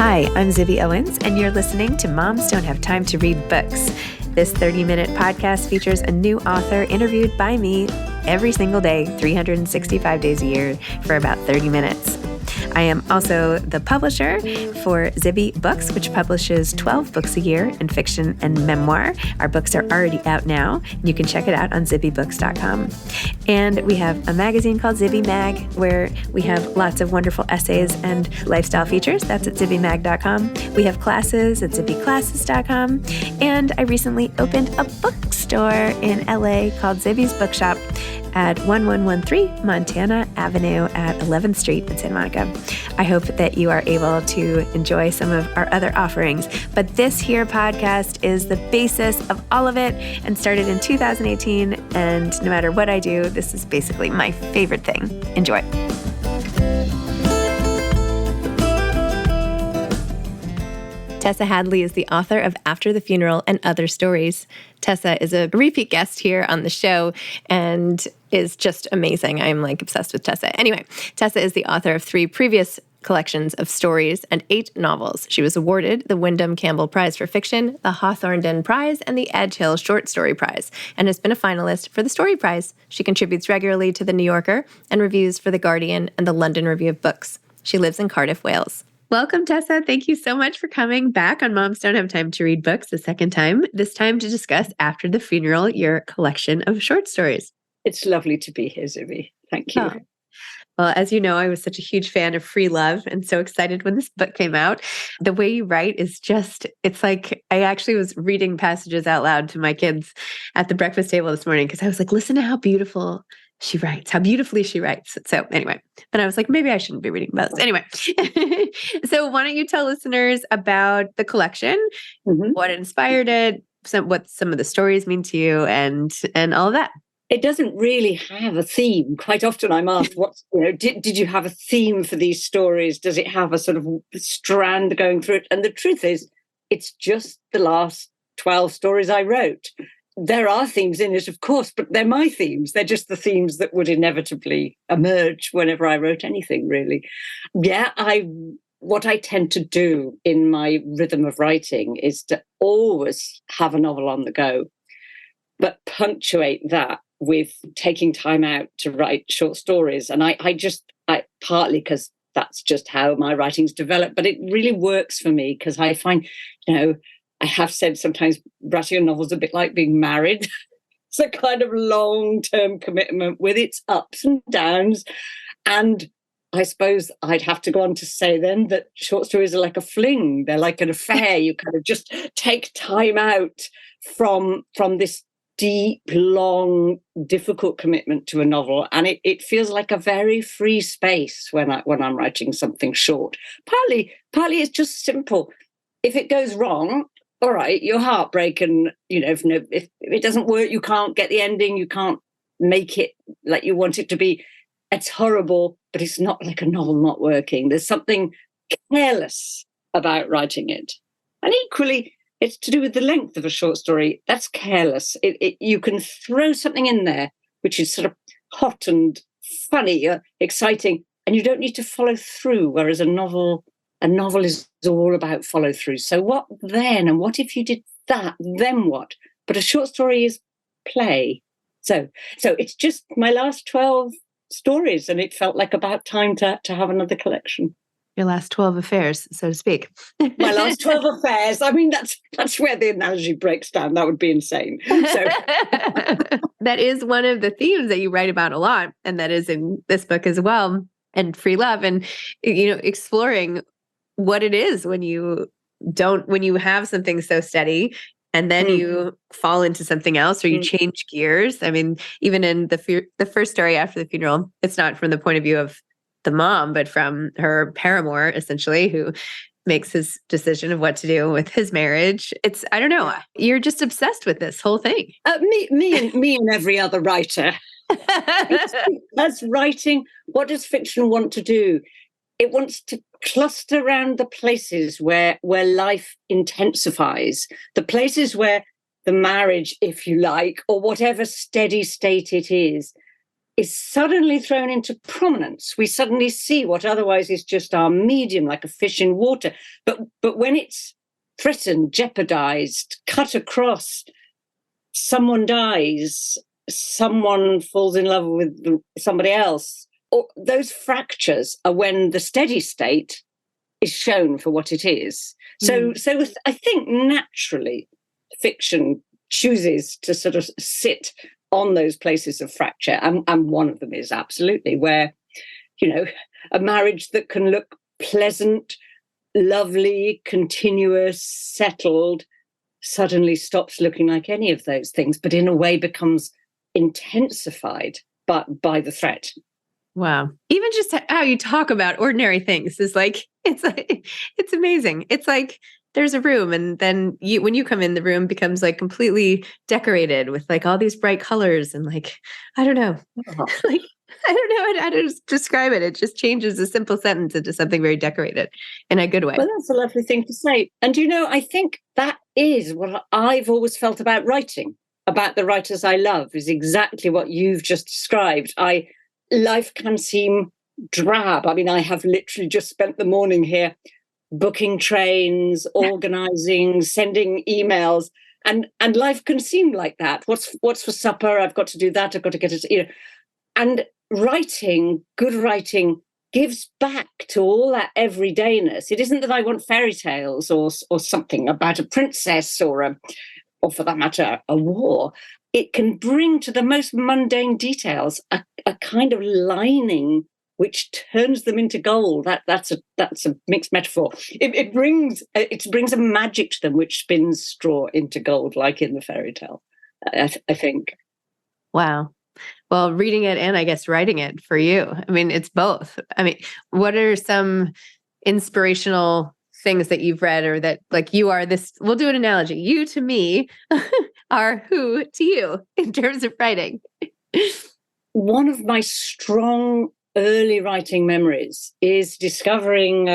Hi, I'm Zibby Owens, and you're listening to Moms Don't Have Time to Read Books. This 30-minute podcast features a new author interviewed by me every single day, 365 days a year, for about 30 minutes. I am also the publisher for Zibby Books, which publishes 12 books a year in fiction and memoir. Our books are already out now. You can check it out on zibbybooks.com. And we have a magazine called Zibby Mag, where we have lots of wonderful essays and lifestyle features. That's at zibbymag.com. We have classes at zibbyclasses.com. And I recently opened a bookstore in LA called Zibby's Bookshop at 1113 Montana Avenue at 11th Street in Santa Monica. I hope that you are able to enjoy some of our other offerings. But this here podcast is the basis of all of it and started in 2018. And no matter what I do, this is basically my favorite thing. Enjoy. Tessa Hadley is the author of After the Funeral and Other Stories. Tessa is a repeat guest here on the show and is just amazing. I'm obsessed with Tessa. Anyway, Tessa is the author of 3 previous collections of stories and 8 novels. She was awarded the Wyndham Campbell Prize for Fiction, the Hawthornden Prize, and the Edge Hill Short Story Prize, and has been a finalist for the Story Prize. She contributes regularly to The New Yorker and reviews for The Guardian and the London Review of Books. She lives in Cardiff, Wales. Welcome, Tessa. Thank you so much for coming back on Moms Don't Have Time to Read Books the second time, this time to discuss After the Funeral, your collection of short stories. It's lovely to be here, Zibby. Thank you. Oh. Well, as you know, I was such a huge fan of Free Love and so excited when this book came out. The way you write is just, it's like, I actually was reading passages out loud to my kids at the breakfast table this morning because I was like, listen to how beautiful she writes, how beautifully she writes. So anyway, but I was like, maybe I shouldn't be reading those. Anyway, so why don't you tell listeners about the collection, what inspired it, what some of the stories mean to you, and all of that. It doesn't really have a theme. Quite often I'm asked, did you have a theme for these stories? Does it have a sort of strand going through it? And the truth is, it's just the last 12 stories I wrote. There are themes in it, of course, but they're my themes. They're just the themes that would inevitably emerge whenever I wrote anything, really. Yeah, what I tend to do in my rhythm of writing is to always have a novel on the go, but punctuate that with taking time out to write short stories. And I partly because that's just how my writing's developed, but it really works for me because I find, I have said sometimes writing a novel is a bit like being married. It's a kind of long-term commitment with its ups and downs. And I suppose I'd have to go on to say then that short stories are like a fling. They're like an affair. You kind of just take time out from this deep, long, difficult commitment to a novel. And it feels like a very free space when I'm writing something short. Partly it's just simple. If it goes wrong, all right, you're heartbroken. If it doesn't work, you can't get the ending, you can't make it like you want it to be. It's horrible, but it's not like a novel not working. There's something careless about writing it. And equally, it's to do with the length of a short story. That's careless. You can throw something in there which is sort of hot and funny, exciting, and you don't need to follow through, whereas a novel is all about follow through. So what then? And what if you did that? Then what? But a short story is play. So it's just my last 12 stories, and it felt like about time to have another collection. Your last 12 affairs, so to speak. My last 12 affairs. I mean, that's where the analogy breaks down. That would be insane. So that is one of the themes that you write about a lot, and that is in this book as well, and Free Love, and exploring what it is when you have something so steady and then you fall into something else or you change gears. I mean, even in the first story, After the Funeral, it's not from the point of view of the mom, but from her paramour, essentially, who makes his decision of what to do with his marriage. I don't know, you're just obsessed with this whole thing. Me and every other writer. That's writing. What does fiction want to do? It wants to cluster around the places where life intensifies, the places where the marriage, if you like, or whatever steady state it is, is suddenly thrown into prominence. We suddenly see what otherwise is just our medium, like a fish in water. But when it's threatened, jeopardized, cut across, someone dies, someone falls in love with somebody else, or those fractures are when the steady state is shown for what it is. So I think naturally fiction chooses to sort of sit on those places of fracture. And one of them is absolutely where, a marriage that can look pleasant, lovely, continuous, settled, suddenly stops looking like any of those things, but in a way becomes intensified by the threat. Wow. Even just how you talk about ordinary things is it's amazing. It's like there's a room, and then when you come in, the room becomes like completely decorated with like all these bright colors and like, I don't know, like, I don't know how to describe it. It just changes a simple sentence into something very decorated in a good way. Well, that's a lovely thing to say. And, I think that is what I've always felt about writing, about the writers I love, is exactly what you've just described. Life can seem drab. I mean, I have literally just spent the morning here booking trains, organizing, sending emails, and life can seem like that. What's for supper? I've got to do that. I've got to get it, And writing, good writing, gives back to all that everydayness. It isn't that I want fairy tales or something about a princess or for that matter, a war. It can bring to the most mundane details a kind of lining which turns them into gold. That's a mixed metaphor. It brings a magic to them which spins straw into gold, like in the fairy tale, I think. Wow. Well, reading it and I guess writing it for you. I mean, it's both. I mean, what are some inspirational things that you've read, or that like you are this, we'll do an analogy. You to me are who to you in terms of writing? One of my strong early writing memories is discovering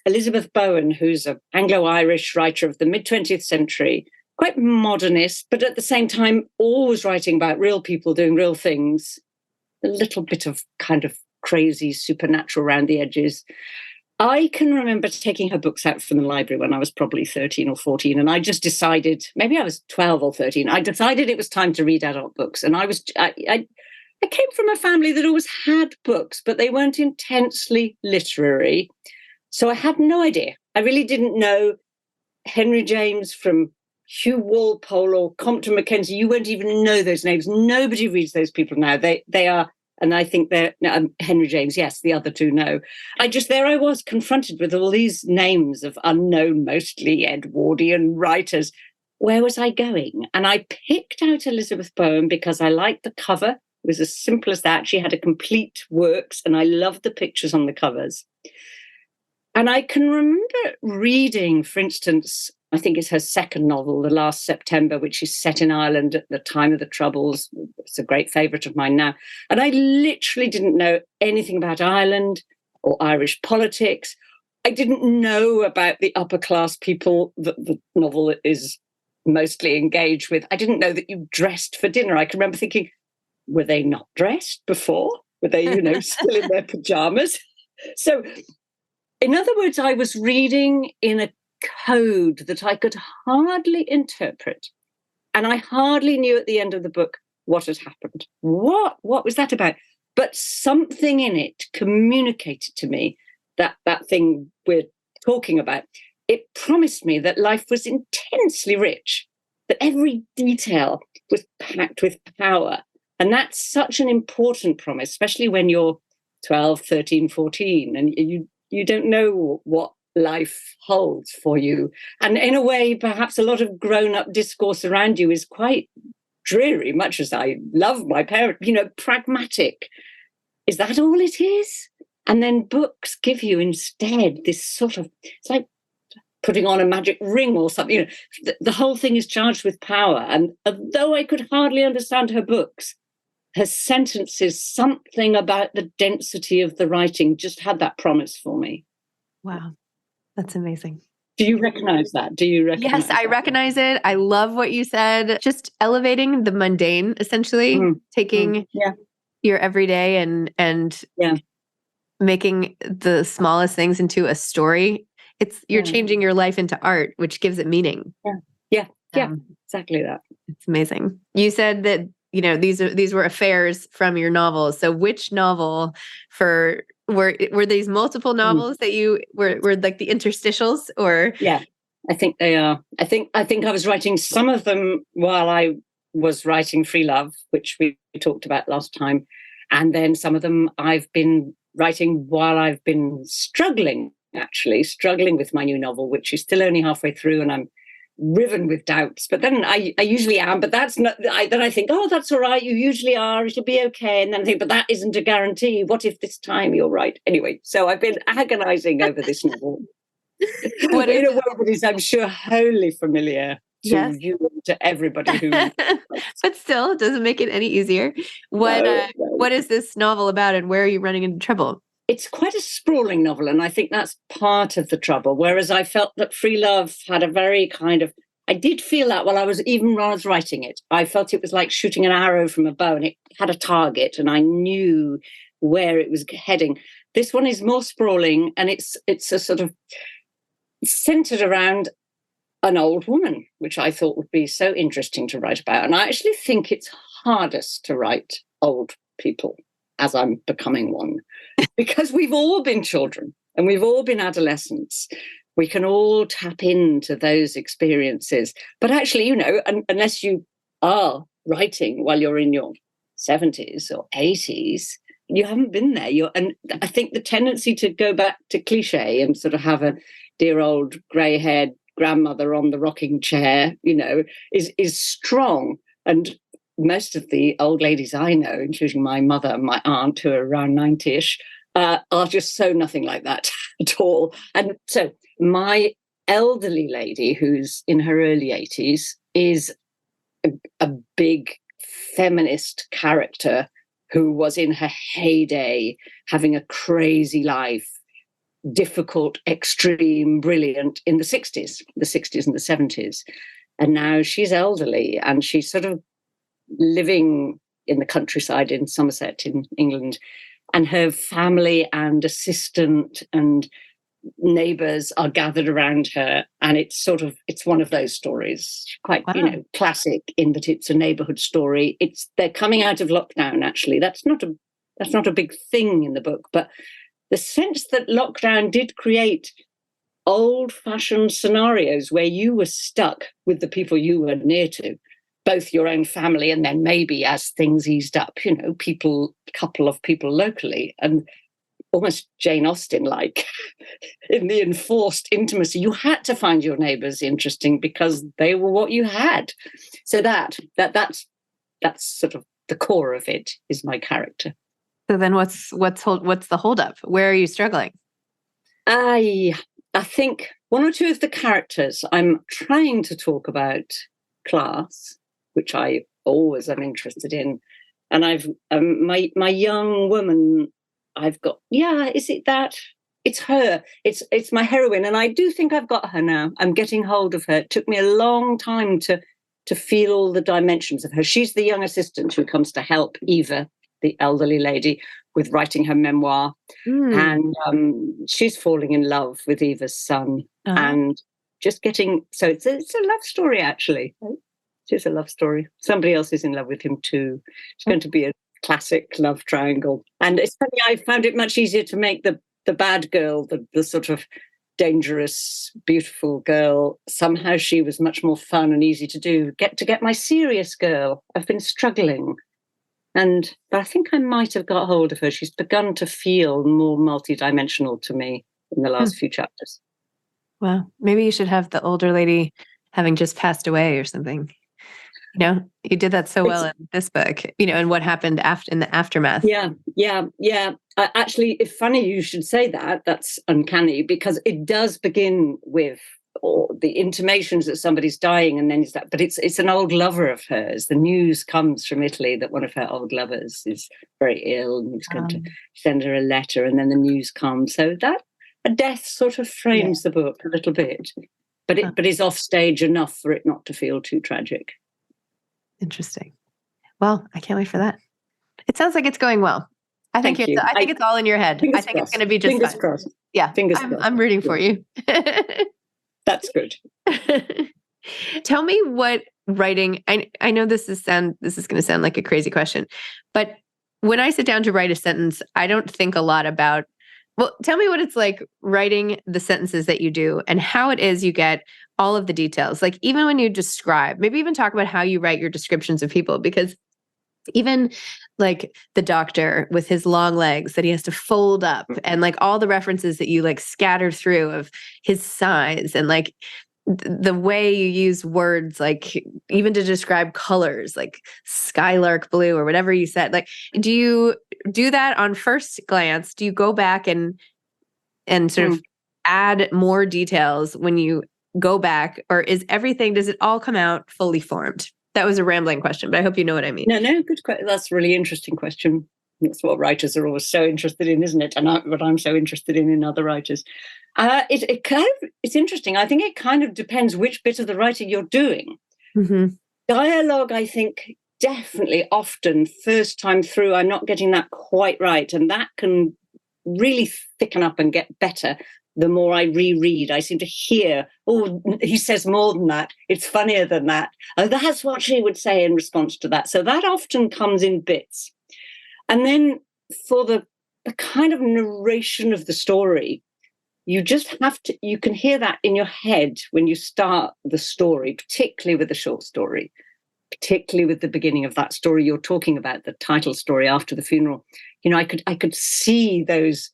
Elizabeth Bowen, who's an Anglo-Irish writer of the mid-20th century, quite modernist, but at the same time always writing about real people doing real things, a little bit of kind of crazy supernatural around the edges. I can remember taking her books out from the library when I was probably 13 or 14, and I just decided, maybe I was 12 or 13, I decided it was time to read adult books. And I came from a family that always had books, but they weren't intensely literary. So I had no idea. I really didn't know Henry James from Hugh Walpole or Compton Mackenzie. You won't even know those names. Nobody reads those people now. They are, and I think they're Henry James. Yes, the other two no. There I was confronted with all these names of unknown, mostly Edwardian writers. Where was I going? And I picked out Elizabeth Bowen because I liked the cover. It was as simple as that. She had a complete works, and I loved the pictures on the covers. And I can remember reading, for instance, I think it's her second novel, The Last September, which is set in Ireland at the time of the Troubles. It's a great favourite of mine now. And I literally didn't know anything about Ireland or Irish politics. I didn't know about the upper class people that the novel is mostly engaged with. I didn't know that you dressed for dinner. I can remember thinking, were they not dressed before? Were they, still in their pajamas? So, in other words, I was reading in a code that I could hardly interpret. And I hardly knew at the end of the book what had happened. What was that about? But something in it communicated to me that thing we're talking about. It promised me that life was intensely rich, that every detail was packed with power. And that's such an important promise, especially when you're 12, 13, 14, and you don't know what life holds for you. And in a way, perhaps a lot of grown-up discourse around you is quite dreary, much as I love my parents, pragmatic. Is that all it is? And then books give you instead this sort of, it's like putting on a magic ring or something. The whole thing is charged with power. And though I could hardly understand her books, her sentences, something about the density of the writing just had that promise for me. Wow. That's amazing. Do you recognize that? Yes, I recognize it. I love what you said. Just elevating the mundane, essentially, taking, your everyday and making the smallest things into a story. You're changing your life into art, which gives it meaning. Yeah, exactly that. It's amazing. You said that, these were affairs from your novels. So which novel were these multiple novels that you were like the interstitials, or? Yeah, I think they are. I think I was writing some of them while I was writing Free Love, which we talked about last time. And then some of them I've been writing while I've been struggling with my new novel, which is still only halfway through, and I'm riven with doubts. But then I usually am, but that's not, then I think, oh, that's all right, you usually are, it'll be okay. And then I think, but that isn't a guarantee. What if this time you're right? Anyway, so I've been agonizing over this novel. What in a way that is, I'm sure, wholly familiar to you and to everybody who but still, it doesn't make it any easier. What is this novel about, and where are you running into trouble? It's quite a sprawling novel, and I think that's part of the trouble. Whereas I felt that Free Love had a very I did feel that while I was writing it. I felt it was like shooting an arrow from a bow, and it had a target, and I knew where it was heading. This one is more sprawling, and it's a sort of centered around an old woman, which I thought would be so interesting to write about. And I actually think it's hardest to write old people, as I'm becoming one, because we've all been children and we've all been adolescents. We can all tap into those experiences. But actually, unless you are writing while you're in your 70s or 80s, you haven't been there. And I think the tendency to go back to cliche and sort of have a dear old grey-haired grandmother on the rocking chair, is strong. And most of the old ladies I know, including my mother and my aunt, who are around 90-ish, are just so nothing like that at all. And so my elderly lady, who's in her early 80s, is a big feminist character who was in her heyday, having a crazy life, difficult, extreme, brilliant in the 60s and the 70s. And now she's elderly, and she's sort of living in the countryside in Somerset in England, and her family and assistant and neighbours are gathered around her, and it's one of those stories, quite classic in that it's a neighbourhood story. They're coming out of lockdown. Actually, that's not a big thing in the book, but the sense that lockdown did create old-fashioned scenarios where you were stuck with the people you were near to, both your own family and then maybe as things eased up, couple of people locally, and almost Jane Austen-like in the enforced intimacy. You had to find your neighbours interesting because they were what you had. So that's sort of the core of it, is my character. So then what's the holdup? Where are you struggling? I think one or two of the characters, I'm trying to talk about class, which I always am interested in. And I've my young woman, I've got, is it that? It's her. It's my heroine. And I do think I've got her now. I'm getting hold of her. It took me a long time to feel all the dimensions of her. She's the young assistant who comes to help Eva, the elderly lady, with writing her memoir. And she's falling in love with Eva's son and just getting, so it's a love story, actually. It's a love story. Somebody else is in love with him too. It's going to be a classic love triangle. And it's funny, I found it much easier to make the bad girl, the sort of dangerous, beautiful girl. Somehow she was much more fun and easy to do. Get my serious girl. I've been struggling. But I think I might have got hold of her. She's begun to feel more multidimensional to me in the last few chapters. Well, maybe you should have the older lady having just passed away or something. You did that so well in this book, and what happened in the aftermath. Yeah. Actually, it's funny you should say that. That's uncanny, because it does begin with the intimations that somebody's dying, and then but it's an old lover of hers. The news comes from Italy that one of her old lovers is very ill, and he's going to send her a letter, and then the news comes. So that a death sort of frames the book a little bit, but is off stage enough for it not to feel too tragic. Interesting. Well, I can't wait for that. It sounds like it's going well. I think Thank you. I think it's all in your head. I think it's going to be just fingers fine. crossed. Yeah, Fingers crossed. I'm rooting for you. That's good. Tell me what writing. I know this is going to sound like a crazy question, but when I sit down to write a sentence, I don't think a lot about. Well, tell me what it's like writing the sentences that you do and how it is you get all of the details. Like even when you describe, maybe even talk about how you write your descriptions of people, because even like the doctor with his long legs that he has to fold up and like all the references that you like scatter through of his size and like the way you use words, like even to describe colors, like skylark blue or whatever you said. Like, do you do that on first glance? Do you go back and sort of add more details when you go back, or does it all come out fully formed? That was a rambling question, but I hope you know what I mean. No, good question. That's a really interesting question. That's what writers are always so interested in, isn't it? And what I'm so interested in other writers. It's interesting. I think it kind of depends which bit of the writing you're doing. Mm-hmm. Dialogue, I think, definitely often first time through, I'm not getting that quite right. And that can really thicken up and get better the more I reread. I seem to hear, oh, he says more than that. It's funnier than that. Oh, that's what she would say in response to that. So that often comes in bits. And then for the kind of narration of the story, you just have to, you can hear that in your head when you start the story, particularly with a short story, particularly with the beginning of that story you're talking about, the title story after the funeral. You know, I could see those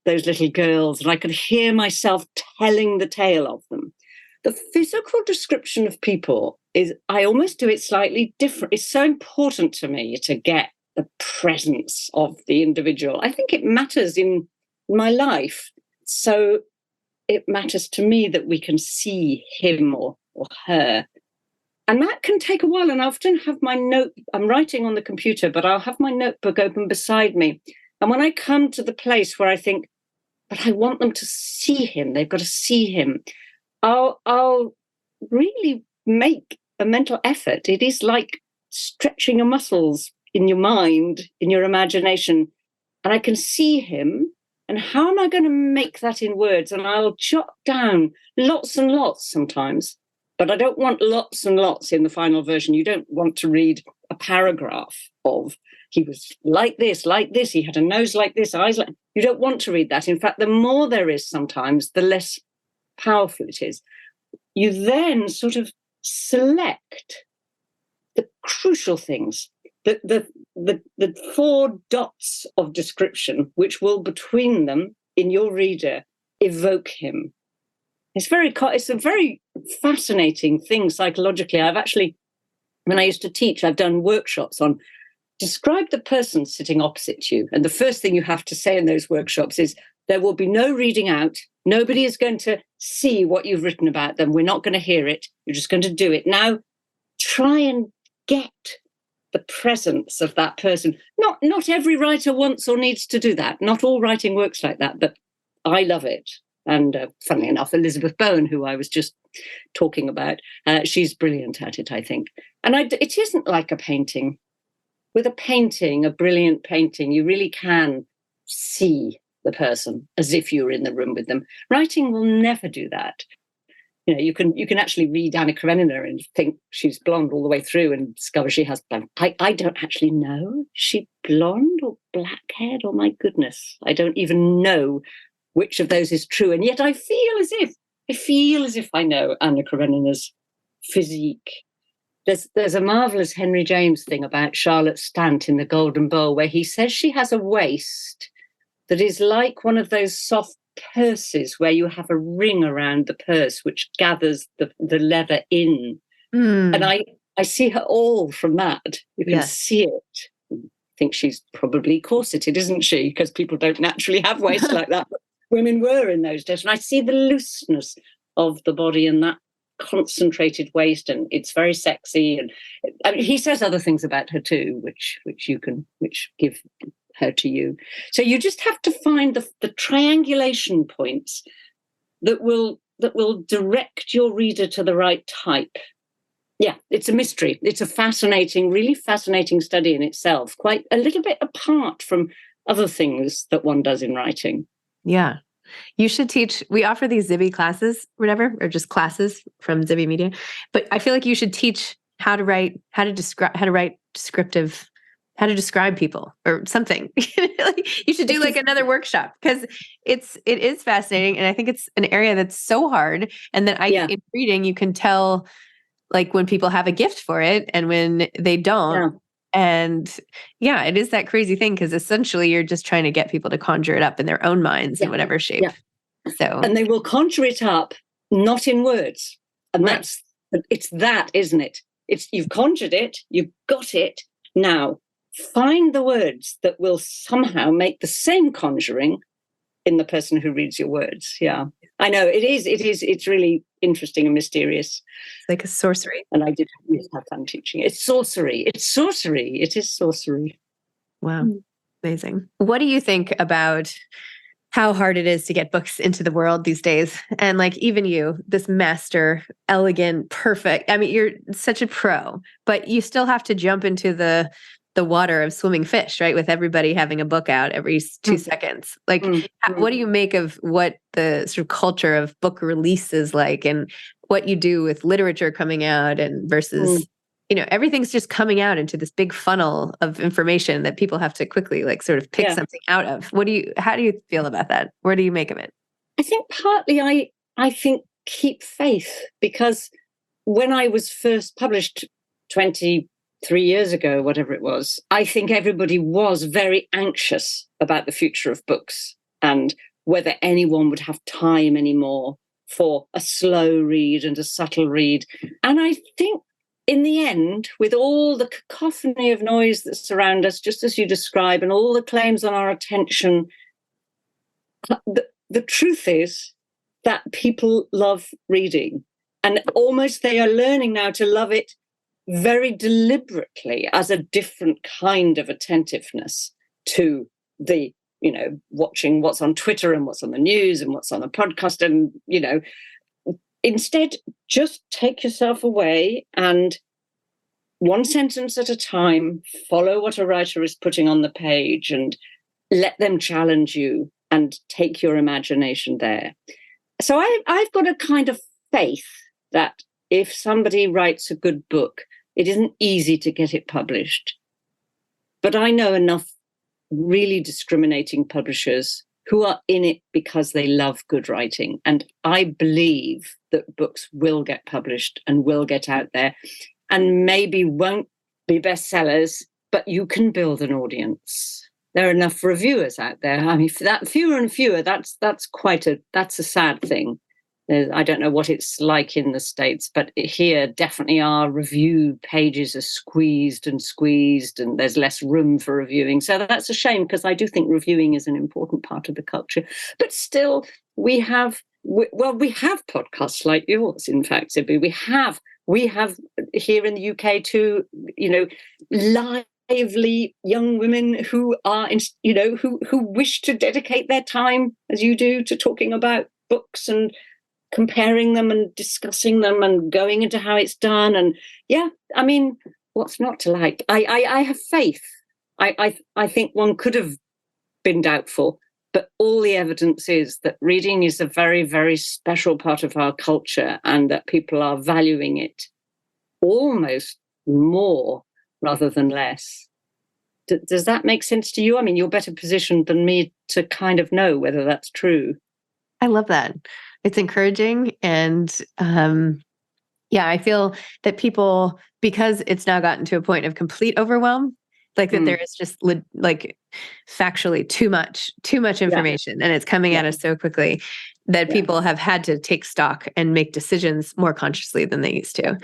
little girls, and I could hear myself telling the tale of them. The physical description of people is, I almost do it slightly different. It's so important to me to get the presence of the individual. I think it matters in my life. So it matters to me that we can see him or her. And that can take a while. And I often have I'm writing on the computer, but I'll have my notebook open beside me. And when I come to the place where I think, but I want them to see him, they've got to see him, I'll really make a mental effort. It is like stretching your muscles in your mind, in your imagination, and I can see him. And how am I going to make that in words? And I'll jot down lots and lots sometimes, but I don't want lots and lots in the final version. You don't want to read a paragraph of, he was like this, he had a nose like this, eyes like... You don't want to read that. In fact, the more there is sometimes, the less powerful it is. You then sort of select the crucial things, the 4 dots of description, which will between them in your reader evoke him. It's a very fascinating thing psychologically. I've actually, when I used to teach, I've done workshops on describe the person sitting opposite you. And the first thing you have to say in those workshops is, there will be no reading out. Nobody is going to see what you've written about them. We're not going to hear it. You're just going to do it. Now, try and get the presence of that person. Not every writer wants or needs to do that. Not all writing works like that, but I love it. And funnily enough, Elizabeth Bowen, who I was just talking about, she's brilliant at it, I think. And it isn't like a painting. With a painting, a brilliant painting, you really can see the person as if you were in the room with them. Writing will never do that. You know, you can actually read Anna Karenina and think she's blonde all the way through and discover she has blonde. I don't actually know. Is she blonde or black-haired? Oh, my goodness. I don't even know which of those is true. And yet I feel as if I know Anna Karenina's physique. There's a marvellous Henry James thing about Charlotte Stant in The Golden Bowl, where he says she has a waist that is like one of those soft purses where you have a ring around the purse which gathers the leather in. And I see her all from that. You can see it. I think she's probably corseted, isn't she? Because people don't naturally have waists like that. But women were in those days. And I see the looseness of the body and that concentrated waist, and it's very sexy. And I mean, he says other things about her too, which give her to you. So you just have to find the triangulation points that will direct your reader to the right type. Yeah, it's a mystery. It's a fascinating, really fascinating study in itself, quite a little bit apart from other things that one does in writing. Yeah. You should teach, we offer these Zibby classes, whatever, or just classes from Zibby Media. But I feel like you should teach how to write, how to describe people or something. Like, you should do like another workshop, because it is fascinating. And I think it's an area that's so hard. And then in reading, you can tell like when people have a gift for it and when they don't. Yeah. And yeah, it is that crazy thing, because essentially you're just trying to get people to conjure it up in their own minds in whatever shape. Yeah. So, and they will conjure it up, not in words. And right. It's that, isn't it? You've conjured it, you've got it. Now, find the words that will somehow make the same conjuring in the person who reads your words. Yeah, I know it's really interesting and mysterious. It's like a sorcery. And I did have fun teaching it. It's sorcery. It is sorcery. Wow. Amazing. What do you think about how hard it is to get books into the world these days? And like, even you, this master, elegant, perfect. I mean, you're such a pro, but you still have to jump into the water of swimming fish, right? With everybody having a book out every 2 seconds. Like, what do you make of what the sort of culture of book release is like, and what you do with literature coming out and versus, everything's just coming out into this big funnel of information that people have to quickly like sort of pick something out of. How do you feel about that? Where do you make of it? I think partly I think keep faith, because when I was first published 23 years ago, whatever it was, I think everybody was very anxious about the future of books and whether anyone would have time anymore for a slow read and a subtle read. And I think in the end, with all the cacophony of noise that surround us, just as you describe, and all the claims on our attention, the truth is that people love reading, and almost they are learning now to love it very deliberately as a different kind of attentiveness to the, watching what's on Twitter and what's on the news and what's on the podcast. And, instead, just take yourself away and one sentence at a time, follow what a writer is putting on the page and let them challenge you and take your imagination there. So I've got a kind of faith that if somebody writes a good book, it isn't easy to get it published. But I know enough really discriminating publishers who are in it because they love good writing. And I believe that books will get published and will get out there, and maybe won't be bestsellers, but you can build an audience. There are enough reviewers out there. I mean, that fewer and fewer, that's a sad thing. I don't know what it's like in the States, but here definitely our review pages are squeezed, and there's less room for reviewing. So that's a shame, because I do think reviewing is an important part of the culture. But still, we have podcasts like yours, in fact, Zibby. We have here in the UK too, lively young women who are, who wish to dedicate their time, as you do, to talking about books and comparing them and discussing them and going into how it's done. And I mean, what's not to like? I have faith. I think one could have been doubtful, but all the evidence is that reading is a very, very special part of our culture, and that people are valuing it almost more rather than less. Does that make sense to you? I mean, you're better positioned than me to kind of know whether that's true. I love that. It's encouraging. And I feel that people, because it's now gotten to a point of complete overwhelm, like that there is just like factually too much information, and it's coming at us so quickly that people have had to take stock and make decisions more consciously than they used to,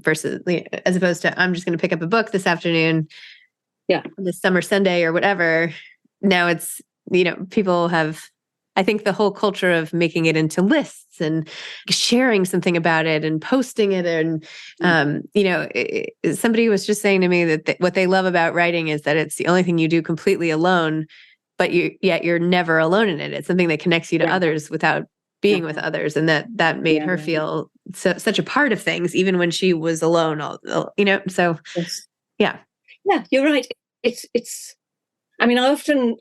versus as opposed to, I'm just going to pick up a book this afternoon, this summer Sunday or whatever. Now it's, people have, I think the whole culture of making it into lists and sharing something about it and posting it. And, somebody was just saying to me that what they love about writing is that it's the only thing you do completely alone, but yet you're never alone in it. It's something that connects you to others without being with others, and that made her feel such a part of things, even when she was alone. So yes. yeah, you're right. It's. I mean,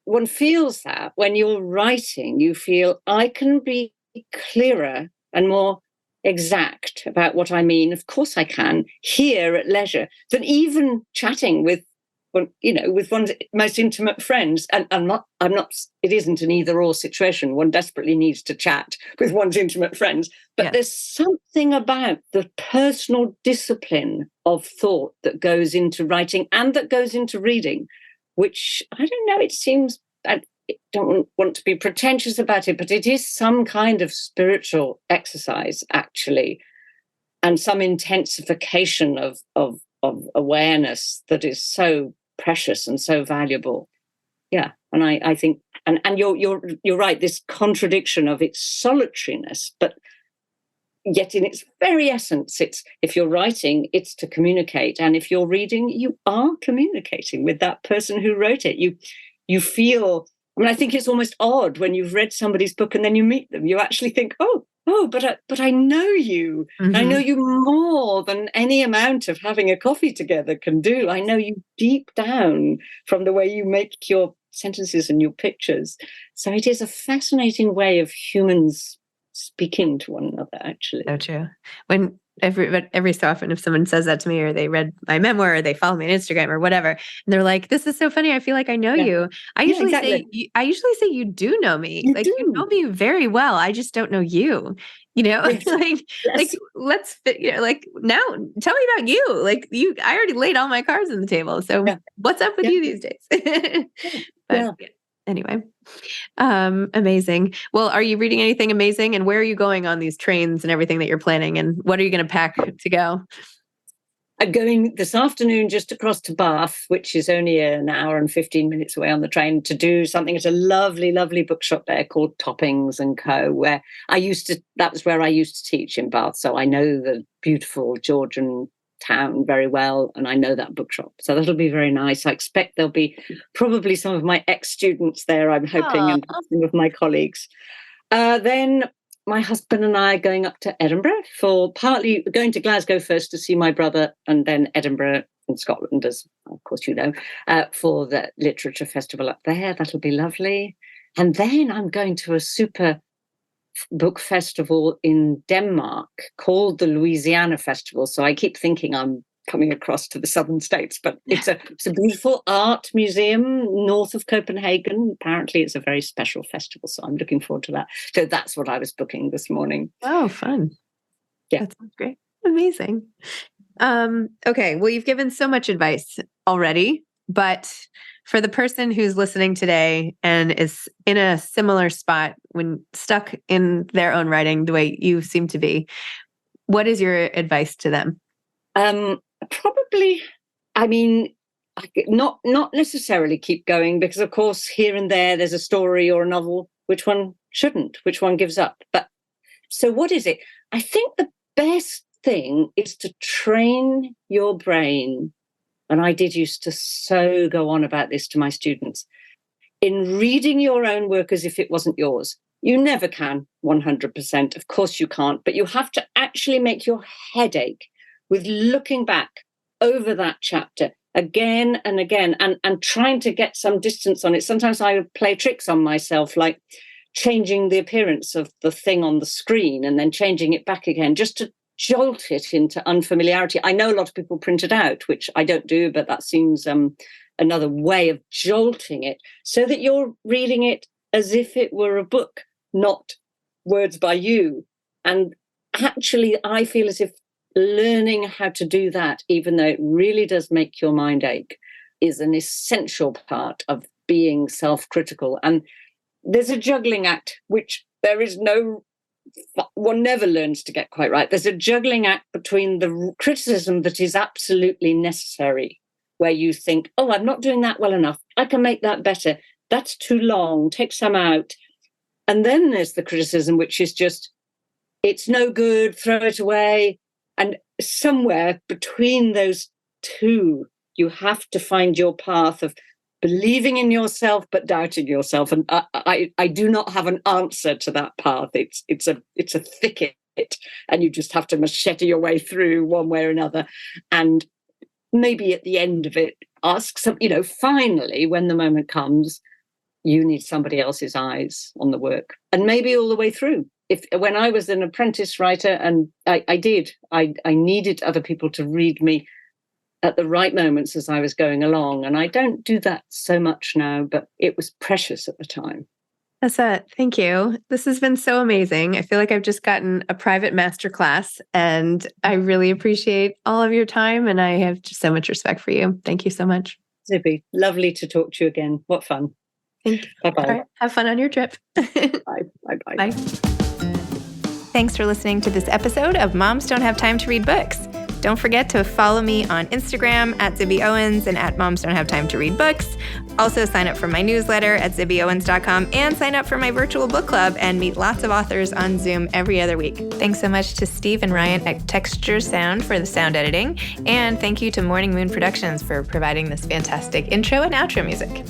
one feels that when you're writing, you feel I can be clearer and more exact about what I mean. Of course, I can here at leisure than even chatting with one's most intimate friends. And I'm not, it isn't an either or situation. One desperately needs to chat with one's intimate friends. But there's something about the personal discipline of thought that goes into writing and that goes into reading, which, I don't know, it seems, I don't want to be pretentious about it, but it is some kind of spiritual exercise, actually, and some intensification of awareness that is so precious and so valuable. Yeah, and I think, and you're right. This contradiction of its solitariness, but yet in its very essence, it's, if you're writing, it's to communicate, and if you're reading, you are communicating with that person who wrote it. You feel. I mean, I think it's almost odd when you've read somebody's book and then you meet them. You actually think, but I know you. Mm-hmm. I know you more than any amount of having a coffee together can do. I know you deep down from the way you make your sentences and your pictures. So it is a fascinating way of humans speaking to one another, actually. So true. When every so often, if someone says that to me, or they read my memoir, or they follow me on Instagram or whatever, and they're like, "This is so funny. I feel like I know you." I usually say you do know me. You know me very well. I just don't know you. Yes. Like let's fit. Now tell me about you. I already laid all my cards on the table. So what's up with you these days? Anyway, amazing. Well, are you reading anything amazing? And where are you going on these trains and everything that you're planning? And what are you going to pack to go? I'm going this afternoon just across to Bath, which is only an hour and 15 minutes away on the train, to do something at a lovely, lovely bookshop there called Toppings & Co., where that was where I used to teach in Bath. So I know the beautiful Georgian town very well, and I know that bookshop, so that'll be very nice. I expect there'll be probably some of my ex-students there, I'm hoping, and some of my colleagues. Then my husband and I are going up to Edinburgh for partly going to Glasgow first to see my brother, and then Edinburgh in Scotland, as of course you know, for the literature festival up there. That'll be lovely. And then I'm going to a super book festival in Denmark called the Louisiana Festival. So I keep thinking I'm coming across to the southern states, but it's a beautiful art museum north of Copenhagen. Apparently it's a very special festival, so I'm looking forward to that. So that's what I was booking this morning. Oh, fun. Yeah. That sounds great. Amazing. Okay. Well, you've given so much advice already, but for the person who's listening today and is in a similar spot when stuck in their own writing the way you seem to be, what is your advice to them? Probably, I mean, not necessarily keep going, because of course here and there there's a story or a novel which one shouldn't, which one gives up. But so what is it? I think the best thing is to train your brain. And I did used to so go on about this to my students, in reading your own work as if it wasn't yours. You never can 100%. Of course you can't, but you have to actually make your head ache with looking back over that chapter again and again and trying to get some distance on it. Sometimes I would play tricks on myself, like changing the appearance of the thing on the screen and then changing it back again, just to jolt it into unfamiliarity. I know a lot of people print it out, which I don't do, but that seems another way of jolting it, so that you're reading it as if it were a book, not words by you. And actually, I feel as if learning how to do that, even though it really does make your mind ache, is an essential part of being self-critical. And there's a juggling act, which one never learns to get quite right. There's a juggling act between the criticism that is absolutely necessary, where you think, oh, I'm not doing that well enough, I can make that better, that's too long, take some out. And then there's the criticism, which is just, it's no good, throw it away. And somewhere between those two, you have to find your path of believing in yourself but doubting yourself. And I do not have an answer to that path. It's a thicket, and you just have to machete your way through one way or another. And maybe at the end of it, ask some, finally, when the moment comes, you need somebody else's eyes on the work, and maybe all the way through. When I was an apprentice writer, and I needed other people to read me at the right moments as I was going along. And I don't do that so much now, but it was precious at the time. Tessa, thank you. This has been so amazing. I feel like I've just gotten a private masterclass, and I really appreciate all of your time, and I have just so much respect for you. Thank you so much. Zibby, lovely to talk to you again. What fun. Thank you. Bye-bye. All right, have fun on your trip. Bye. Bye-bye. Bye. Thanks for listening to this episode of Moms Don't Have Time to Read Books. Don't forget to follow me on Instagram at Zibby Owens and at Moms Don't Have Time to Read Books. Also sign up for my newsletter at zibbyowens.com and sign up for my virtual book club and meet lots of authors on Zoom every other week. Thanks so much to Steve and Ryan at Texture Sound for the sound editing. And thank you to Morning Moon Productions for providing this fantastic intro and outro music.